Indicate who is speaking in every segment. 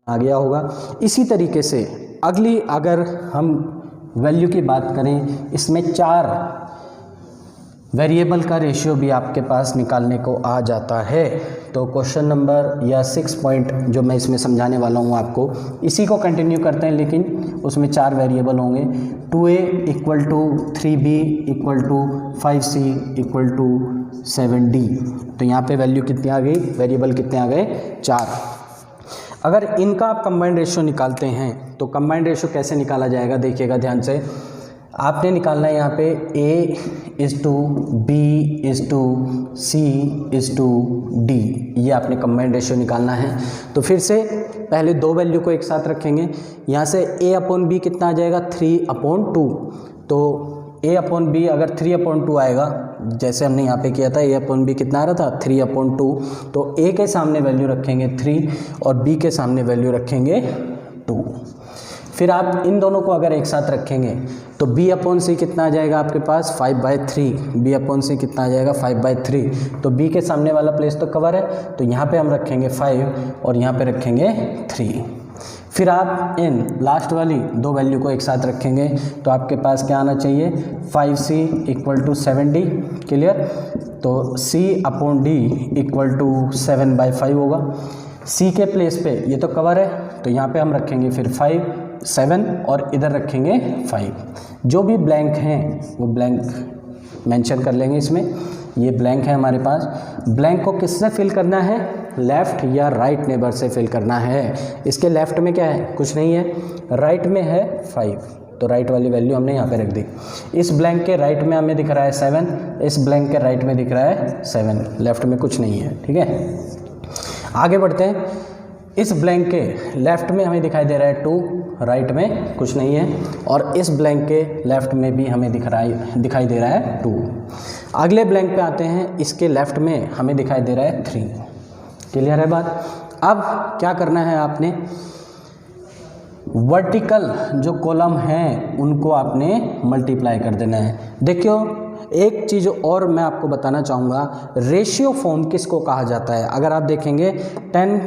Speaker 1: आ गया होगा। इसी तरीके से अगली अगर हम वैल्यू की बात करें, इसमें 4 वेरिएबल का रेशियो भी आपके पास निकालने को आ जाता है। तो क्वेश्चन नंबर या 6 पॉइंट जो मैं इसमें समझाने वाला हूँ आपको, इसी को कंटिन्यू करते हैं, लेकिन उसमें 4 वेरिएबल होंगे। 2a = 3b = 5c = 7d। तो यहाँ पे वैल्यू कितनी आ गई, वेरिएबल कितने आ गए, 4। अगर इनका आप कंबाइंड रेशियो निकालते हैं तो कंबाइंड रेशियो कैसे निकाला जाएगा, देखिएगा ध्यान से। आपने निकालना है यहाँ पे a/b/c/d, ये आपने कंबाइंड रेशियो निकालना है। तो फिर से पहले 2 वैल्यू को एक साथ रखेंगे। यहाँ से a/b कितना आ जाएगा, 3/2। तो a/b अगर 3/2 आएगा, जैसे हमने यहाँ पे किया था, a/b कितना आ रहा था, 3/2। तो a के सामने वैल्यू रखेंगे 3 और b के सामने वैल्यू रखेंगे 2। फिर आप इन दोनों को अगर एक साथ रखेंगे तो b/c कितना आ जाएगा आपके पास, 5/3। b/c कितना आ जाएगा, 5/3। तो b के सामने वाला प्लेस तो कवर है, तो यहाँ पे हम रखेंगे 5 और यहाँ पे रखेंगे 3। फिर आप इन लास्ट वाली 2 वैल्यू को एक साथ रखेंगे तो आपके पास क्या आना चाहिए, 5c = 7d। क्लियर। तो c/d = 7/5 होगा। c के प्लेस पे ये तो कवर है, तो यहाँ पे हम रखेंगे फिर 5, 7 और इधर रखेंगे 5। जो भी ब्लैंक हैं वो ब्लैंक मेंशन कर लेंगे इसमें। ये ब्लैंक है हमारे पास। ब्लैंक को किससे फिल करना है, लेफ़्ट या राइट नेबर से फिल करना है। इसके लेफ़्ट में क्या है, कुछ नहीं है। राइट में है 5, तो राइट वाली वैल्यू हमने यहाँ पे रख दी। इस ब्लैंक के राइट में हमें दिख रहा है 7, इस ब्लैंक के राइट में दिख रहा है 7, लेफ़्ट में कुछ नहीं है। ठीक है, आगे बढ़ते हैं। इस ब्लैंक के लेफ़्ट में हमें दिखाई दे रहा है 2, राइट में कुछ नहीं है, और इस ब्लैंक के लेफ़्ट में भी हमें दिखाई दे रहा है 2। अगले ब्लैंक पे आते हैं, इसके लेफ़्ट में हमें दिखाई दे रहा है 3। क्लियर है बात। अब क्या करना है आपने, वर्टिकल जो कॉलम हैं उनको आपने मल्टीप्लाई कर देना है। देखियो, एक चीज़ और मैं आपको बताना चाहूँगा, रेशियो फॉर्म किसको कहा जाता है। अगर आप देखेंगे 10,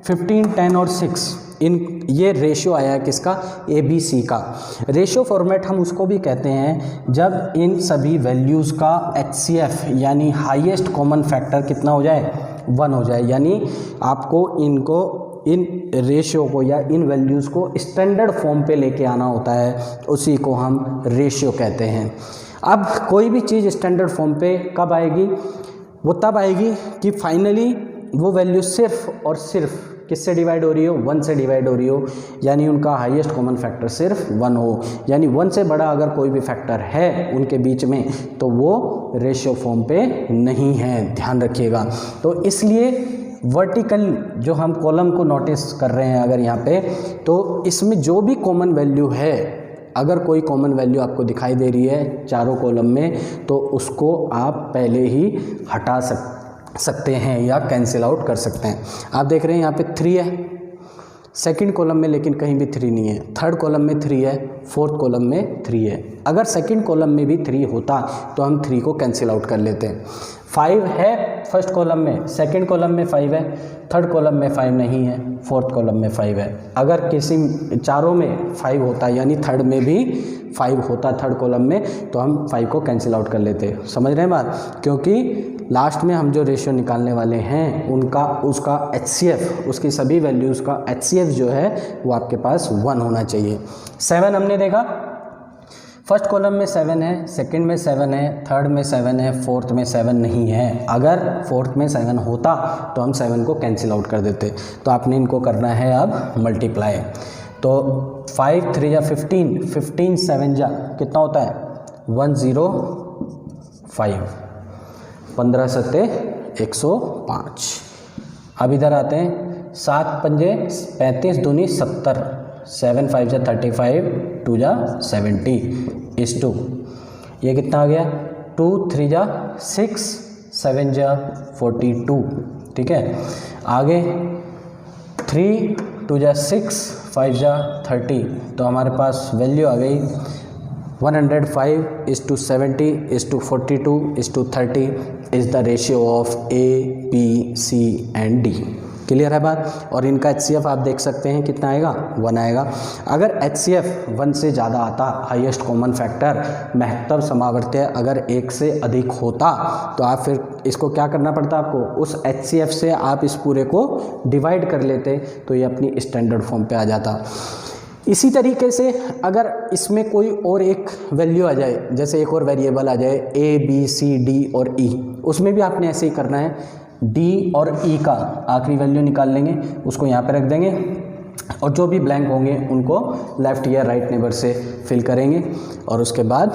Speaker 1: 15, 10 और 6, इन ये रेशियो आया है किसका, ABC का। रेशियो फॉर्मेट हम उसको भी कहते हैं जब इन सभी वैल्यूज़ का HCF यानी हाईएस्ट कॉमन फैक्टर कितना हो जाए, 1 हो जाए। यानी आपको इन रेशियो को या इन वैल्यूज़ को स्टैंडर्ड फॉर्म पे लेके आना होता है, उसी को हम रेशियो कहते हैं। अब कोई भी चीज़ स्टैंडर्ड फॉर्म पे कब आएगी, वो तब आएगी कि फाइनली वो वैल्यू सिर्फ और सिर्फ किससे डिवाइड हो रही हो, 1 से डिवाइड हो रही हो, यानी उनका हाईएस्ट कॉमन फैक्टर सिर्फ 1 हो। यानी 1 से बड़ा अगर कोई भी फैक्टर है उनके बीच में तो वो रेशियो फॉर्म पे नहीं है, ध्यान रखिएगा। तो इसलिए वर्टिकल जो हम कॉलम को नोटिस कर रहे हैं अगर यहाँ पे, तो इसमें जो भी कॉमन वैल्यू है, अगर कोई कॉमन वैल्यू आपको दिखाई दे रही है चारों कॉलम में, तो उसको आप पहले ही हटा सकते हैं या कैंसिल आउट कर सकते हैं। आप देख रहे हैं यहाँ पे 3 है सेकंड कॉलम में, लेकिन कहीं भी 3 नहीं है। थर्ड कॉलम में 3 है, फोर्थ कॉलम में 3 है। अगर सेकंड कॉलम में भी 3 होता तो हम 3 को कैंसिल आउट कर लेते हैं। 5 है फर्स्ट कॉलम में, सेकंड कॉलम में 5 है, थर्ड कॉलम में 5 नहीं है, फोर्थ कॉलम में 5 है। अगर किसी चारों में 5 होता, यानी थर्ड में भी 5 होता थर्ड कॉलम में, तो हम 5 को कैंसिल आउट कर लेते। समझ रहे हैं बात, क्योंकि लास्ट में हम जो रेशियो निकालने वाले हैं उसका HCF, उसकी सभी वैल्यूज़ का HCF जो है वो आपके पास 1 होना चाहिए। 7 हमने देखा, फर्स्ट कॉलम में 7 है, सेकंड में 7 है, थर्ड में 7 है, फोर्थ में 7 नहीं है। अगर फोर्थ में 7 होता तो हम 7 को कैंसिल आउट कर देते। तो आपने इनको करना है अब मल्टीप्लाई। तो 5 3 या 15, 15 7 जा कितना होता है 105, 15 सत्ते 105। अब इधर आते हैं, 7 पंजे 35 दूनी 70, 7 5 जा 35, 2 जा 70 इस 2। ये कितना आ गया 2 3 जा 6, 7 जा 42। ठीक है, आगे 3 2 जा 6, 5 जा 30। तो हमारे पास वैल्यू आ गई 105:70:42:30 is the ratio of A, B, C and D। Clear है बात। और इनका HCF आप देख सकते हैं कितना आएगा, 1 आएगा। अगर HCF 1 से ज़्यादा आता, हाईएस्ट कॉमन फैक्टर महत्तम समावर्त्य अगर 1 से अधिक होता, तो आप फिर इसको क्या करना पड़ता आपको, उस HCF से आप इस पूरे को डिवाइड कर लेते, तो ये अपनी स्टैंडर्ड फॉर्म पे आ जाता। इसी तरीके से अगर इसमें कोई और एक वैल्यू आ जाए, जैसे एक और वेरिएबल आ जाए A B C D और E, उसमें भी आपने ऐसे ही करना है, D और E का आखिरी वैल्यू निकाल लेंगे, उसको यहाँ पे रख देंगे और जो भी ब्लैंक होंगे उनको लेफ़्ट या राइट नेबर से फिल करेंगे और उसके बाद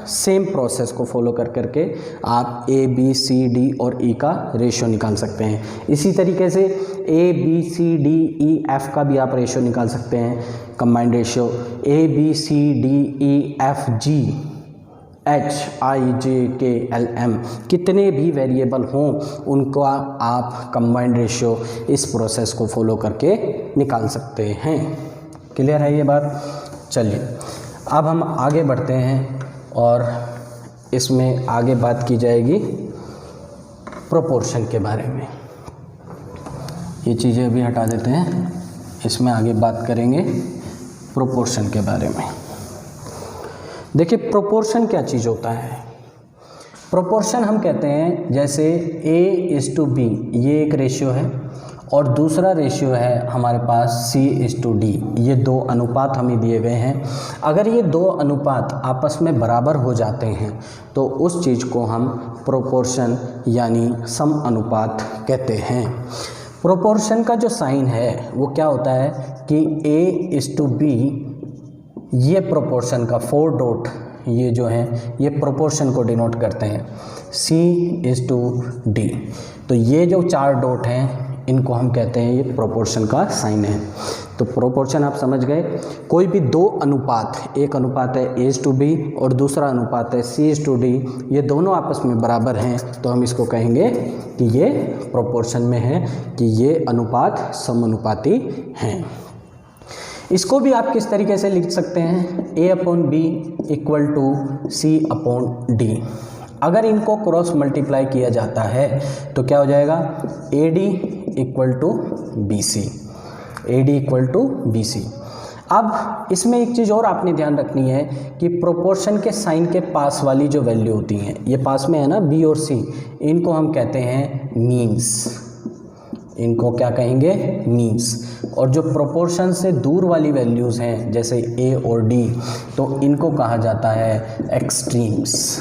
Speaker 1: सेम प्रोसेस को फॉलो कर करके आप A B C D और E का रेशियो निकाल सकते हैं। इसी तरीके से A B C D E F का भी आप रेशियो निकाल सकते हैं, combined ratio A B C D E F G H I J K L M, कितने भी वेरिएबल हों उनका आप कंबाइंड रेशियो इस प्रोसेस को फॉलो करके निकाल सकते हैं। क्लियर है ये बात। चलिए अब हम आगे बढ़ते हैं और इसमें आगे बात की जाएगी प्रोपोर्शन के बारे में। ये चीज़ें अभी हटा देते हैं, इसमें आगे बात करेंगे प्रोपोर्शन के बारे में। देखिए प्रोपोर्शन क्या चीज़ होता है। प्रोपोर्शन हम कहते हैं जैसे A:B, ये एक रेशियो है और दूसरा रेशियो है हमारे पास C:D, ये 2 अनुपात हमें दिए गए हैं। अगर ये 2 अनुपात आपस में बराबर हो जाते हैं तो उस चीज़ को हम प्रोपोर्शन यानी सम अनुपात कहते हैं। प्रोपोर्शन का जो साइन है वो क्या होता है कि A:B, ये प्रोपोर्शन का 4 डॉट ये जो है ये प्रोपोर्शन को डिनोट करते हैं, C:D। तो ये जो 4 डॉट हैं इनको हम कहते हैं ये प्रोपोर्शन का साइन है। तो प्रोपोर्शन आप समझ गए, कोई भी 2 अनुपात, एक अनुपात है A:B और दूसरा अनुपात है C:D, ये दोनों आपस में बराबर हैं तो हम इसको कहेंगे कि ये प्रोपोर्शन में है, कि ये अनुपात समानुपाती हैं। इसको भी आप किस तरीके से लिख सकते हैं, A/B = C/D। अगर इनको क्रॉस मल्टीप्लाई किया जाता है तो क्या हो जाएगा, AD = BC, AD = BC। अब इसमें एक चीज़ और आपने ध्यान रखनी है कि प्रोपोर्शन के साइन के पास वाली जो वैल्यू होती हैं, ये पास में है ना B और C, इनको हम कहते हैं मीन्स। इनको क्या कहेंगे, मीन्स। और जो प्रोपोर्शन से दूर वाली वैल्यूज़ हैं जैसे A और D, तो इनको कहा जाता है एक्सट्रीम्स।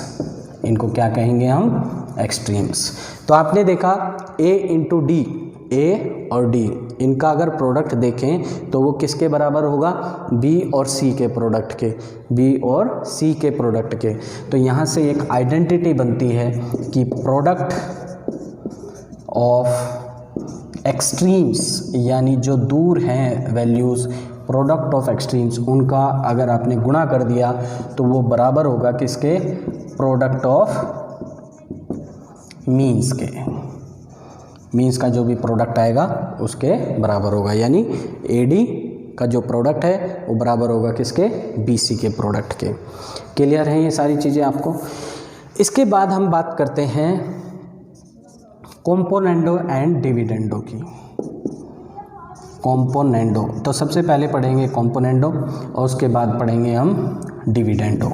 Speaker 1: इनको क्या कहेंगे हम, एक्सट्रीम्स। तो आपने देखा A/D, A और D, इनका अगर प्रोडक्ट देखें तो वो किसके बराबर होगा, B और C के प्रोडक्ट के, B और C के प्रोडक्ट के। तो यहाँ से एक आइडेंटिटी बनती है कि प्रोडक्ट ऑफ एक्सट्रीम्स, यानी जो दूर हैं वैल्यूज़, प्रोडक्ट ऑफ एक्सट्रीम्स, उनका अगर आपने गुणा कर दिया तो वो बराबर होगा किसके, प्रोडक्ट ऑफ मीन्स के। मीन्स का जो भी प्रोडक्ट आएगा उसके बराबर होगा, यानी AD का जो प्रोडक्ट है वो बराबर होगा किसके, BC के प्रोडक्ट के। क्लियर है ये सारी चीज़ें आपको। इसके बाद हम बात करते हैं कॉम्पोनेंडो एंड डिविडेंडो की। कॉम्पोनेंडो, तो सबसे पहले पढ़ेंगे कॉम्पोनेंडो और उसके बाद पढ़ेंगे हम डिविडेंडो।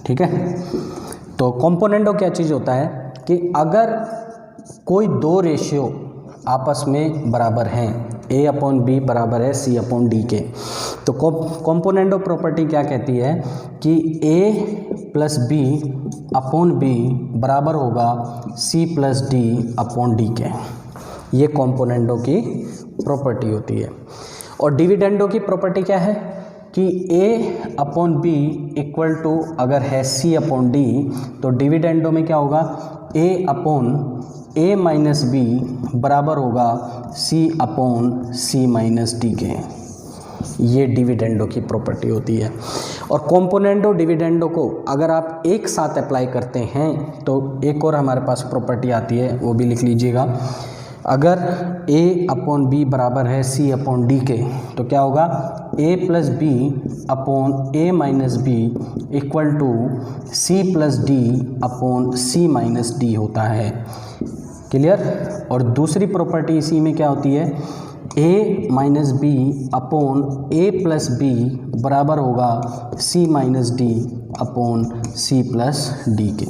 Speaker 1: ठीक है। तो कॉम्पोनेंडो क्या चीज़ होता है कि अगर कोई 2 रेशियो आपस में बराबर हैं, A/B बराबर है C/D के, तो कॉम्पोनेंडो प्रॉपर्टी क्या कहती है कि A+B/B बराबर होगा C+D/D के। ये कॉम्पोनेंडो की प्रॉपर्टी होती है। और डिविडेंडो की प्रॉपर्टी क्या है कि A/B = अगर है C/D, तो डिविडेंडो में क्या होगा, A/A-B बराबर होगा C/C-D के। ये डिविडेंडो की प्रॉपर्टी होती है। और कॉम्पोनेंडो डिविडेंडो को अगर आप एक साथ अप्लाई करते हैं तो एक और हमारे पास प्रॉपर्टी आती है, वो भी लिख लीजिएगा। अगर A/B बराबर है C/D के, तो क्या होगा, A+B/A-B = C+D/C-D होता है। क्लियर। और दूसरी प्रॉपर्टी इसी में क्या होती है, a minus B upon a plus B बराबर होगा c minus D upon c plus D के।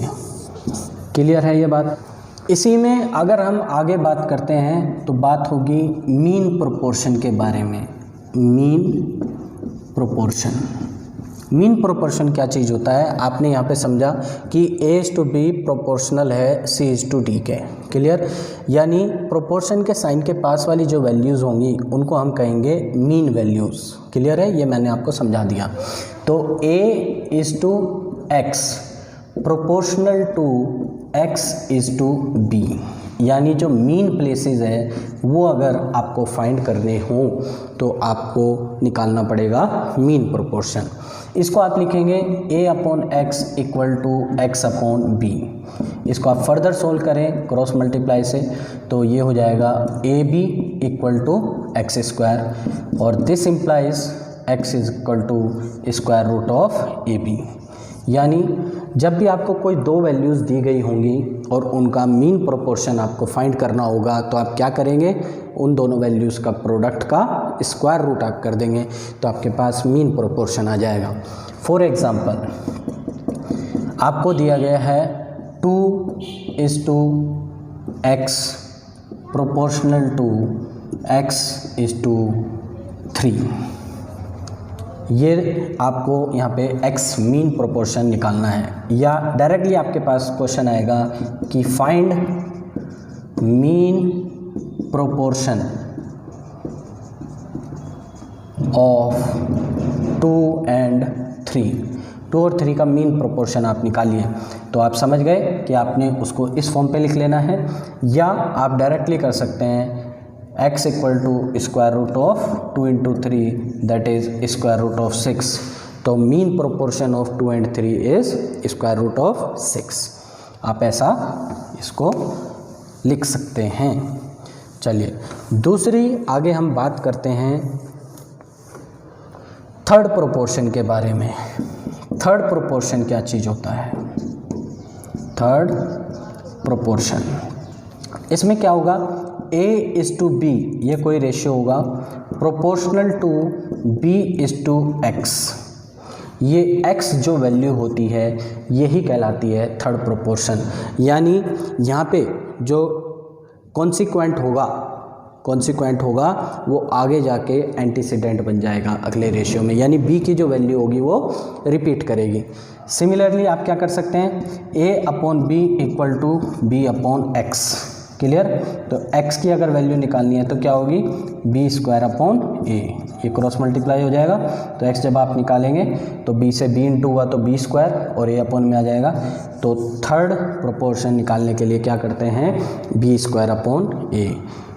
Speaker 1: क्लियर है ये बात। इसी में अगर हम आगे बात करते हैं तो बात होगी मीन प्रोपोर्शन के बारे में। मीन प्रोपोर्शन, मीन प्रोपोर्शन क्या चीज़ होता है, आपने यहाँ पे समझा कि A/B प्रोपोर्शनल है C/D के। क्लियर। यानी प्रोपोर्शन के साइन के पास वाली जो वैल्यूज़ होंगी उनको हम कहेंगे मीन वैल्यूज़। क्लियर है, ये मैंने आपको समझा दिया। तो A/X प्रोपोर्शनल टू X/B, यानी जो मीन प्लेसेस है वो अगर आपको फाइंड करने हों तो आपको निकालना पड़ेगा मीन प्रोपोर्शन। इसको आप लिखेंगे A/X इक्वल टू X/B। इसको आप फर्दर सोल्व करें क्रॉस मल्टीप्लाई से तो ये हो जाएगा AB equal to X square और this implies X is equal to square root of AB। यानी जब भी आपको कोई दो वैल्यूज़ दी गई होंगी और उनका मीन प्रोपोर्शन आपको फाइंड करना होगा तो आप क्या करेंगे, उन दोनों वैल्यूज़ का प्रोडक्ट का स्क्वायर रूट आप कर देंगे तो आपके पास मीन प्रोपोर्शन आ जाएगा। फॉर एग्ज़ाम्पल आपको दिया गया है 2:x प्रोपोर्शनल टू x/3। ये आपको यहाँ पे x मीन प्रोपोर्शन निकालना है, या डायरेक्टली आपके पास क्वेश्चन आएगा कि find mean proportion of 2 and 3। 2 और 3 का मीन प्रोपोर्शन आप निकालिए। तो आप समझ गए कि आपने उसको इस फॉर्म पे लिख लेना है, या आप डायरेक्टली कर सकते हैं x equal to square root of 2 into 3 that is square root of 6। तो mean proportion of 2 and 3 is square root of 6। आप ऐसा इसको लिख सकते हैं। चलिए दूसरी आगे हम बात करते हैं थर्ड प्रोपोर्शन के बारे में। थर्ड प्रोपोर्शन क्या चीज़ होता है, थर्ड प्रोपोर्शन, इसमें क्या होगा, A/B ये कोई रेशियो होगा प्रोपोर्शनल टू B/X। ये x जो वैल्यू होती है यही कहलाती है थर्ड प्रोपोर्शन। यानी यहाँ पे जो कॉन्सिक्वेंट होगा वो आगे जाके एंटीसीडेंट बन जाएगा अगले रेशियो में, यानी b की जो वैल्यू होगी वो रिपीट करेगी। सिमिलरली आप क्या कर सकते हैं, A/B equal to B/X। Clear. तो x की अगर वैल्यू निकालनी है तो क्या होगी, B²/A। ये क्रॉस मल्टीप्लाई हो जाएगा तो x जब आप निकालेंगे तो b से b इंटू हुआ तो b² और A/ में आ जाएगा। तो थर्ड प्रोपोर्शन निकालने के लिए क्या करते हैं, B²/A।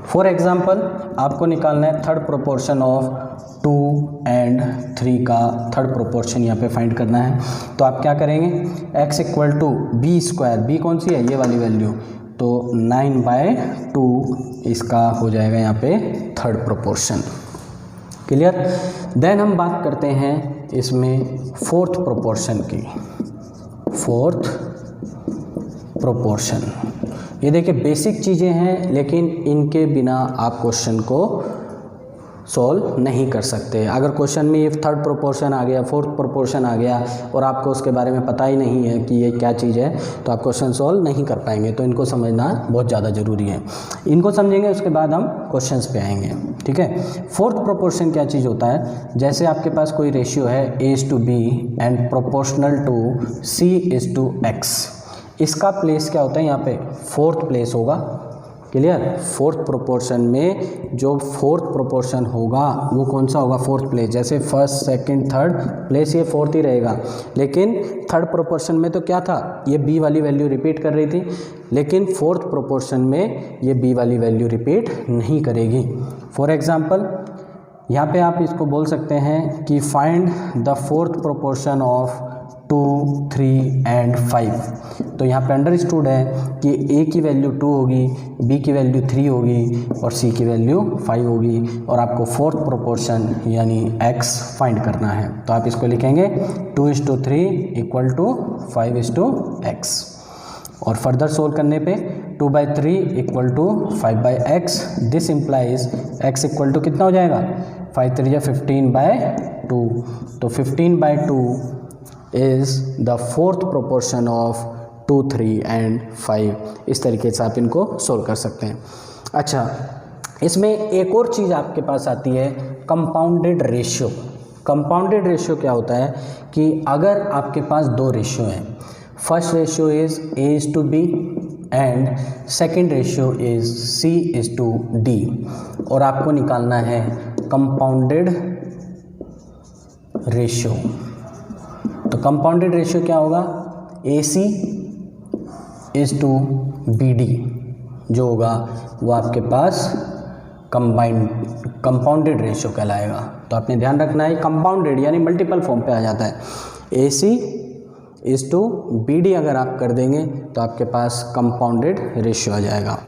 Speaker 1: फॉर एग्जाम्पल आपको निकालना है थर्ड प्रोपोर्शन ऑफ 2 and 3 का थर्ड प्रोपोर्शन यहाँ पे फाइंड करना है। तो आप क्या करेंगे, x equal to B², b कौन सी है, ये वाली वैल्यू, तो 9/2 इसका हो जाएगा यहाँ पे थर्ड प्रोपोर्शन। क्लियर। देन हम बात करते हैं इसमें फोर्थ प्रोपोर्शन की। फोर्थ प्रोपोर्शन, ये देखिए बेसिक चीज़ें हैं लेकिन इनके बिना आप क्वेश्चन को सॉल्व नहीं कर सकते। अगर क्वेश्चन में ये थर्ड प्रोपोर्शन आ गया, फोर्थ प्रोपोर्शन आ गया और आपको उसके बारे में पता ही नहीं है कि ये क्या चीज़ है तो आप क्वेश्चन सॉल्व नहीं कर पाएंगे। तो इनको समझना बहुत ज़्यादा ज़रूरी है। इनको समझेंगे उसके बाद हम क्वेश्चंस पे आएंगे। ठीक है। फोर्थ प्रोपोर्शन क्या चीज़ होता है, जैसे आपके पास कोई रेशियो है A/B and proportional to C/X। इसका प्लेस क्या होता है, यहाँ पे फोर्थ प्लेस होगा। क्लियर। फोर्थ प्रोपोर्शन में जो फोर्थ प्रोपोर्शन होगा वो कौन सा होगा, फोर्थ प्लेस। जैसे फर्स्ट सेकंड थर्ड प्लेस ये फोर्थ ही रहेगा, लेकिन थर्ड प्रोपोर्शन में तो क्या था, ये b वाली वैल्यू रिपीट कर रही थी, लेकिन फोर्थ प्रोपोर्शन में ये b वाली वैल्यू रिपीट नहीं करेगी। फॉर एग्जांपल यहाँ पे आप इसको बोल सकते हैं कि find the fourth proportion of 2, 3 and 5। तो यहाँ पे अंडरस्टूड है कि a की वैल्यू 2 होगी, b की वैल्यू 3 होगी और c की वैल्यू 5 होगी और आपको फोर्थ प्रोपोर्शन यानी x फाइंड करना है। तो आप इसको लिखेंगे 2:3 इक्वल टू 5:x। और फर्दर सोल्व करने पे 2/3 equal to 5/x, this implies x equal to कितना हो जाएगा 5 3 15/2, तो 15/2 is the fourth proportion of 2, 3 and 5। इस तरीके से आप इनको सोल्व कर सकते हैं। अच्छा, इसमें एक और चीज़ आपके पास आती है कंपाउंडेड रेशियो। कंपाउंडेड रेशियो क्या होता है कि अगर आपके पास दो रेशियो हैं, first ratio is A:B and second ratio is C:D, और आपको निकालना है कंपाउंडेड रेशियो। तो कंपाउंडेड रेशियो क्या होगा, AC:BD जो होगा वो आपके पास कंपाउंडेड रेशियो कहलाएगा। तो आपने ध्यान रखना है कंपाउंडेड यानी मल्टीपल फॉर्म पे आ जाता है। AC:BD अगर आप कर देंगे तो आपके पास कंपाउंडेड रेशियो आ जाएगा।